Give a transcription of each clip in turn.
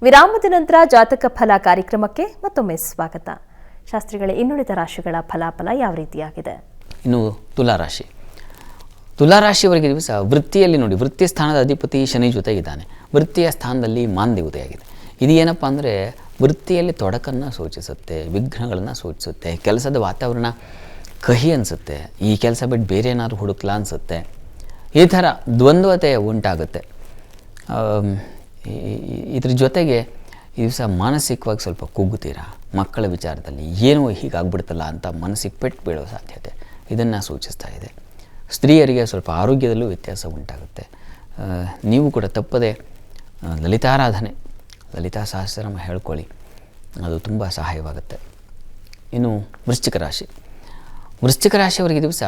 ವಿರಾಮದ ನಂತರ ಜಾತಕ ಫಲ ಕಾರ್ಯಕ್ರಮಕ್ಕೆ ಮತ್ತೊಮ್ಮೆ ಸ್ವಾಗತ. ಶಾಸ್ತ್ರಿಗಳೇ, ಇನ್ನುಳಿದ ರಾಶಿಗಳ ಫಲಾಫಲ ಯಾವ ರೀತಿಯಾಗಿದೆ? ಇನ್ನು ತುಲಾರಾಶಿ. ತುಲಾರಾಶಿಯವರಿಗೆ ದಿವಸ ವೃತ್ತಿಯಲ್ಲಿ ನೋಡಿ, ವೃತ್ತಿ ಸ್ಥಾನದ ಅಧಿಪತಿ ಶನಿ ಜೊತೆಗಿದ್ದಾನೆ. ವೃತ್ತಿಯ ಸ್ಥಾನದಲ್ಲಿ ಮಾಂದಿ ಉದಯಾಗಿದೆ. ಇದು ಏನಪ್ಪ ಅಂದರೆ ವೃತ್ತಿಯಲ್ಲಿ ತೊಡಕನ್ನು ಸೂಚಿಸುತ್ತೆ, ವಿಘ್ನಗಳನ್ನು ಸೂಚಿಸುತ್ತೆ, ಕೆಲಸದ ವಾತಾವರಣ ಕಹಿ ಅನಿಸುತ್ತೆ, ಈ ಕೆಲಸ ಬಿಟ್ಟು ಬೇರೆ ಏನಾದ್ರು ಹುಡುಕ್ಲಾ ಅನಿಸುತ್ತೆ, ಈ ಥರ ದ್ವಂದ್ವತೆ ಉಂಟಾಗುತ್ತೆ. ಇದ್ರ ಜೊತೆಗೆ ಈ ದಿವಸ ಮಾನಸಿಕವಾಗಿ ಸ್ವಲ್ಪ ಕುಗ್ಗುತ್ತೀರಾ. ಮಕ್ಕಳ ವಿಚಾರದಲ್ಲಿ ಏನೋ ಹೀಗಾಗ್ಬಿಡ್ತಲ್ಲ ಅಂತ ಮನಸ್ಸಿಗೆ ಪೆಟ್ಟು ಬೀಳೋ ಸಾಧ್ಯತೆ ಇದನ್ನು ಸೂಚಿಸ್ತಾ ಇದೆ. ಸ್ತ್ರೀಯರಿಗೆ ಸ್ವಲ್ಪ ಆರೋಗ್ಯದಲ್ಲೂ ವ್ಯತ್ಯಾಸ ಉಂಟಾಗುತ್ತೆ. ನೀವು ಕೂಡ ತಪ್ಪದೆ ಲಲಿತಾರಾಧನೆ, ಲಲಿತಾ ಸಹಸ್ರನಾಮ ಹೇಳ್ಕೊಳ್ಳಿ, ಅದು ತುಂಬ ಸಹಾಯವಾಗುತ್ತೆ. ಇನ್ನು ವೃಶ್ಚಿಕ ರಾಶಿ. ವೃಶ್ಚಿಕ ರಾಶಿಯವರಿಗೆ ದಿವಸ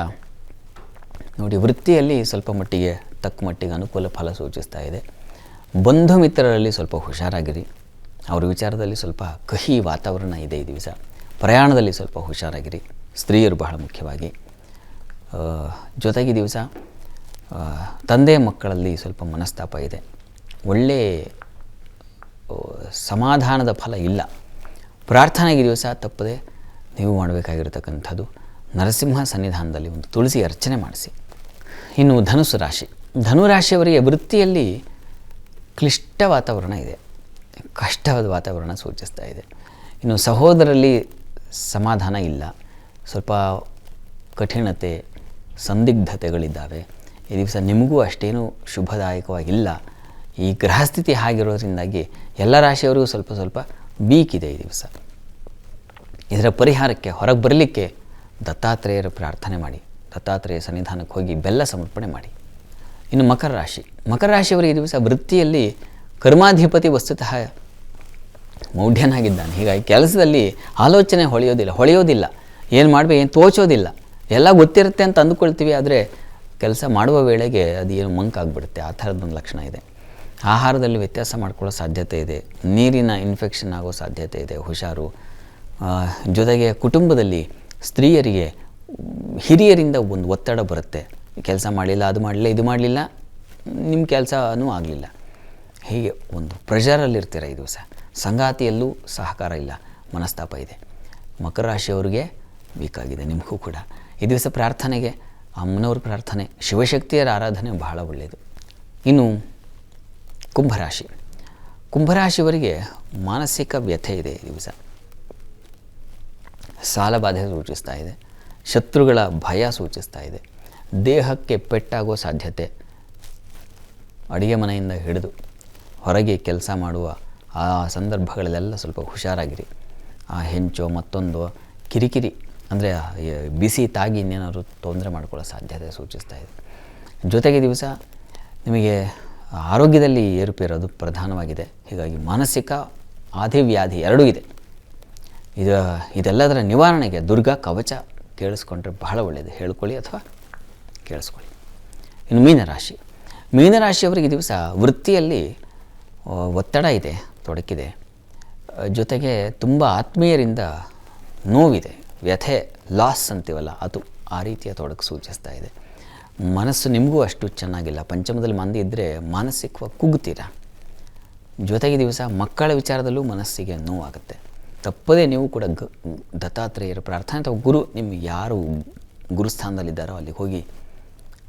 ನೋಡಿ, ವೃತ್ತಿಯಲ್ಲಿ ಸ್ವಲ್ಪ ಮಟ್ಟಿಗೆ ತಕ್ಕ ಮಟ್ಟಿಗೆ ಅನುಕೂಲ ಫಲ ಸೂಚಿಸ್ತಾ ಇದೆ. ಬಂಧು ಮಿತ್ರರಲ್ಲಿ ಸ್ವಲ್ಪ ಹುಷಾರಾಗಿರಿ. ಅವರ ವಿಚಾರದಲ್ಲಿ ಸ್ವಲ್ಪ ಕಹಿ ವಾತಾವರಣ ಇದೆ ಈ ದಿವಸ. ಪ್ರಯಾಣದಲ್ಲಿ ಸ್ವಲ್ಪ ಹುಷಾರಾಗಿರಿ, ಸ್ತ್ರೀಯರು ಬಹಳ ಮುಖ್ಯವಾಗಿ. ಜೊತೆಗೆ ದಿವಸ ತಂದೆ ಮಕ್ಕಳಲ್ಲಿ ಸ್ವಲ್ಪ ಮನಸ್ತಾಪ ಇದೆ. ಒಳ್ಳೆಯ ಸಮಾಧಾನದ ಫಲ ಇಲ್ಲ. ಪ್ರಾರ್ಥನೆಗೆ ದಿವಸ ತಪ್ಪದೆ ನೀವು ಮಾಡಬೇಕಾಗಿರತಕ್ಕಂಥದ್ದು ನರಸಿಂಹ ಸನ್ನಿಧಾನದಲ್ಲಿ ಒಂದು ತುಳಸಿ ಅರ್ಚನೆ ಮಾಡಿಸಿ. ಇನ್ನು ಧನುಸ್ಸು ರಾಶಿ. ಧನುರಾಶಿಯವರಿಗೆ ವೃತ್ತಿಯಲ್ಲಿ ಕ್ಲಿಷ್ಟ ವಾತಾವರಣ ಇದೆ, ಕಷ್ಟವಾದ ವಾತಾವರಣ ಸೂಚಿಸ್ತಾ ಇದೆ. ಇನ್ನು ಸಹೋದರಲ್ಲಿ ಸಮಾಧಾನ ಇಲ್ಲ, ಸ್ವಲ್ಪ ಕಠಿಣತೆ, ಸಂದಿಗ್ಧತೆಗಳಿದ್ದಾವೆ. ಈ ದಿವಸ ನಿಮಗೂ ಅಷ್ಟೇನೂ ಶುಭದಾಯಕವಾಗಿಲ್ಲ. ಈ ಗ್ರಹಸ್ಥಿತಿ ಹಾಗಿರೋದ್ರಿಂದಾಗಿ ಎಲ್ಲ ರಾಶಿಯವರಿಗೂ ಸ್ವಲ್ಪ ಸ್ವಲ್ಪ ವೀಕಿದೆ ಈ ದಿವಸ. ಇದರ ಪರಿಹಾರಕ್ಕೆ ಹೊರಗೆ ಬರಲಿಕ್ಕೆ ದತ್ತಾತ್ರೇಯರ ಪ್ರಾರ್ಥನೆ ಮಾಡಿ, ದತ್ತಾತ್ರೇಯ ಸನ್ನಿಧಾನಕ್ಕೆ ಹೋಗಿ ಬೆಲ್ಲ ಸಮರ್ಪಣೆ ಮಾಡಿ. ಇನ್ನು ಮಕರ ರಾಶಿ. ಮಕರ ರಾಶಿಯವರಿಗೆ ಈ ದಿವಸ ವೃತ್ತಿಯಲ್ಲಿ ಕರ್ಮಾಧಿಪತಿ ವಸ್ತುತಃ ಮೌಢ್ಯನಾಗಿದ್ದಾನೆ. ಹೀಗಾಗಿ ಕೆಲಸದಲ್ಲಿ ಆಲೋಚನೆ ಹೊಳೆಯೋದಿಲ್ಲ, ಏನು ಮಾಡಬೇಕು ಏನು ತೋಚೋದಿಲ್ಲ. ಎಲ್ಲ ಗೊತ್ತಿರುತ್ತೆ ಅಂತ ಅಂದುಕೊಳ್ತೀವಿ, ಆದರೆ ಕೆಲಸ ಮಾಡುವ ವೇಳೆಗೆ ಅದು ಏನು ಮಂಕಾಗ್ಬಿಡುತ್ತೆ. ಆ ಥರದ್ದೊಂದು ಲಕ್ಷಣ ಇದೆ. ಆಹಾರದಲ್ಲಿ ವ್ಯತ್ಯಾಸ ಮಾಡ್ಕೊಳ್ಳೋ ಸಾಧ್ಯತೆ ಇದೆ. ನೀರಿನ ಇನ್ಫೆಕ್ಷನ್ ಆಗೋ ಸಾಧ್ಯತೆ ಇದೆ, ಹುಷಾರು. ಜೊತೆಗೆ ಕುಟುಂಬದಲ್ಲಿ ಸ್ತ್ರೀಯರಿಗೆ ಹಿರಿಯರಿಂದ ಒಂದು ಒತ್ತಡ ಬರುತ್ತೆ. ಕೆಲಸ ಮಾಡಲಿಲ್ಲ, ಅದು ಮಾಡಲಿಲ್ಲ, ಇದು ಮಾಡಲಿಲ್ಲ, ನಿಮ್ಮ ಕೆಲಸನೂ ಆಗಲಿಲ್ಲ. ಹೀಗೆ ಒಂದು ಪ್ರೆಷರಲ್ಲಿರ್ತೀರ ಈ ದಿವಸ. ಸಂಗಾತಿಯಲ್ಲೂ ಸಹಕಾರ ಇಲ್ಲ, ಮನಸ್ತಾಪ ಇದೆ. ಮಕರ ರಾಶಿಯವರಿಗೆ ಬೇಕಾಗಿದೆ, ನಿಮಗೂ ಕೂಡ. ಈ ದಿವಸ ಪ್ರಾರ್ಥನೆಗೆ ಅಮ್ಮನವ್ರ ಪ್ರಾರ್ಥನೆ, ಶಿವಶಕ್ತಿಯರ ಆರಾಧನೆ ಬಹಳ ಒಳ್ಳೆಯದು. ಇನ್ನು ಕುಂಭರಾಶಿ. ಕುಂಭರಾಶಿಯವರಿಗೆ ಮಾನಸಿಕ ವ್ಯಥೆ ಇದೆ ಈ ದಿವಸ. ಸಾಲಬಾಧೆ ಸೂಚಿಸ್ತಾ ಇದೆ, ಶತ್ರುಗಳ ಭಯ ಸೂಚಿಸ್ತಾ ಇದೆ, ದೇಹಕ್ಕೆ ಪೆಟ್ಟಾಗೋ ಸಾಧ್ಯತೆ. ಅಡುಗೆ ಮನೆಯಿಂದ ಹಿಡಿದು ಹೊರಗೆ ಕೆಲಸ ಮಾಡುವ ಆ ಸಂದರ್ಭಗಳಲ್ಲೆಲ್ಲ ಸ್ವಲ್ಪ ಹುಷಾರಾಗಿರಿ. ಆ ಹೆಂಚೋ ಮತ್ತೊಂದು ಕಿರಿಕಿರಿ ಅಂದರೆ ಬಿಸಿ ತಾಗಿ ಇನ್ನೇನಾದ್ರು ತೊಂದರೆ ಮಾಡ್ಕೊಳ್ಳೋ ಸಾಧ್ಯತೆ ಸೂಚಿಸ್ತಾ ಇದೆ. ಜೊತೆಗೆ ದಿವಸ ನಿಮಗೆ ಆರೋಗ್ಯದಲ್ಲಿ ಏರುಪೇರೋದು ಪ್ರಧಾನವಾಗಿದೆ. ಹೀಗಾಗಿ ಮಾನಸಿಕ ಆದಿವ್ಯಾಧಿ ಎರಡೂ ಇದೆ. ಇದೆಲ್ಲದರ ನಿವಾರಣೆಗೆ ದುರ್ಗಾ ಕವಚ ಕೇಳಿಸ್ಕೊಂಡ್ರೆ ಬಹಳ ಒಳ್ಳೆಯದು. ಹೇಳ್ಕೊಳ್ಳಿ ಅಥವಾ ಕೇಳಿಸ್ಕೊಳ್ಳಿ. ಇನ್ನು ಮೀನರಾಶಿ. ಮೀನರಾಶಿಯವರಿಗೆ ದಿವಸ ವೃತ್ತಿಯಲ್ಲಿ ಒತ್ತಡ ಇದೆ, ತೊಡಕಿದೆ. ಜೊತೆಗೆ ತುಂಬ ಆತ್ಮೀಯರಿಂದ ನೋವಿದೆ, ವ್ಯಥೆ, ಲಾಸ್ ಅಂತೀವಲ್ಲ ಅದು, ಆ ರೀತಿಯ ತೊಡಕು ಸೂಚಿಸ್ತಾ ಇದೆ. ಮನಸ್ಸು ನಿಮಗೂ ಅಷ್ಟು ಚೆನ್ನಾಗಿಲ್ಲ. ಪಂಚಮದಲ್ಲಿ ಮಂದಿ ಇದ್ದರೆ ಮಾನಸಿಕವಾಗಿ ಕುಗ್ಗುತ್ತೀರ. ಜೊತೆಗೆ ದಿವಸ ಮಕ್ಕಳ ವಿಚಾರದಲ್ಲೂ ಮನಸ್ಸಿಗೆ ನೋವಾಗುತ್ತೆ. ತಪ್ಪದೇ ನೀವು ಕೂಡ ದತ್ತಾತ್ರೇಯರ ಪ್ರಾರ್ಥನೆ ಅಥವಾ ಗುರು, ನಿಮ್ಗೆ ಯಾರು ಗುರುಸ್ಥಾನದಲ್ಲಿದ್ದಾರೋ ಅಲ್ಲಿಗೆ ಹೋಗಿ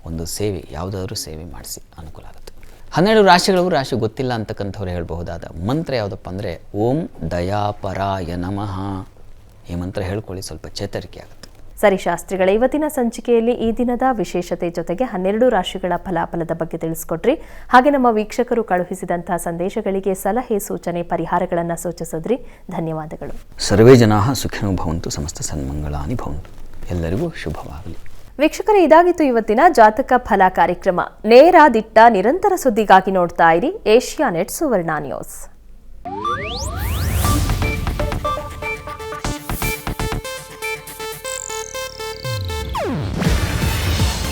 ಒಂದು ಸೇವೆ, ಯಾವುದಾದ್ರೂ ಸೇವೆ ಮಾಡಿಸಿ, ಅನುಕೂಲ ಆಗುತ್ತೆ. 12 ರಾಶಿಗಳು ರಾಶಿ ಗೊತ್ತಿಲ್ಲ ಅಂತಕ್ಕಂಥವ್ರು ಹೇಳಬಹುದಾದ ಮಂತ್ರ ಯಾವುದಪ್ಪ ಅಂದರೆ ಓಂ ದಯಾಪರಾಯ ನಮಃ. ಈ ಮಂತ್ರ ಹೇಳ್ಕೊಳ್ಳಿ, ಸ್ವಲ್ಪ ಚೇತರಿಕೆ ಆಗುತ್ತೆ. ಸರಿ ಶಾಸ್ತ್ರಿಗಳೇ, ಇವತ್ತಿನ ಸಂಚಿಕೆಯಲ್ಲಿ ಈ ದಿನದ ವಿಶೇಷತೆ ಜೊತೆಗೆ 12 ರಾಶಿಗಳ ಫಲಾಫಲದ ಬಗ್ಗೆ ತಿಳಿಸ್ಕೊಟ್ರಿ. ಹಾಗೆ ನಮ್ಮ ವೀಕ್ಷಕರು ಕಳುಹಿಸಿದಂತಹ ಸಂದೇಶಗಳಿಗೆ ಸಲಹೆ, ಸೂಚನೆ, ಪರಿಹಾರಗಳನ್ನು ಸೂಚಿಸಿದ್ರಿ. ಧನ್ಯವಾದಗಳು. ಸರ್ವೇ ಜನಾಃ ಸುಖಿನೋ ಭವಂತು, ಸಮಸ್ತ ಸನ್ಮಂಗಳಾನಿ ಭವಂತು. ಎಲ್ಲರಿಗೂ ಶುಭವಾಗಲಿ. ವೀಕ್ಷಕರೇ, ಇದಾಗಿತ್ತು ಇವತ್ತಿನ ಜಾತಕ ಫಲ ಕಾರ್ಯಕ್ರಮ. ನೇರ, ದಿಟ್ಟ, ನಿರಂತರ ಸುದ್ದಿಗಾಗಿ ನೋಡ್ತಾ ಇರಿ ಏಷ್ಯಾನೆಟ್ ಸುವರ್ಣ ನ್ಯೂಸ್.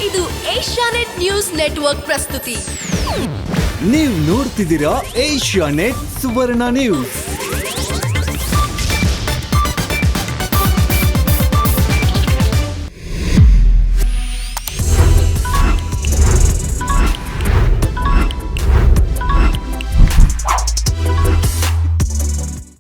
ಇದು ಏಷ್ಯಾನೆಟ್ ನ್ಯೂಸ್ ನೆಟ್ವರ್ಕ್ ಪ್ರಸ್ತುತಿ. ನೀವು ನೋಡ್ತಿದ್ದೀರಾ ಏಷ್ಯಾನೆಟ್ ಸುವರ್ಣ ನ್ಯೂಸ್.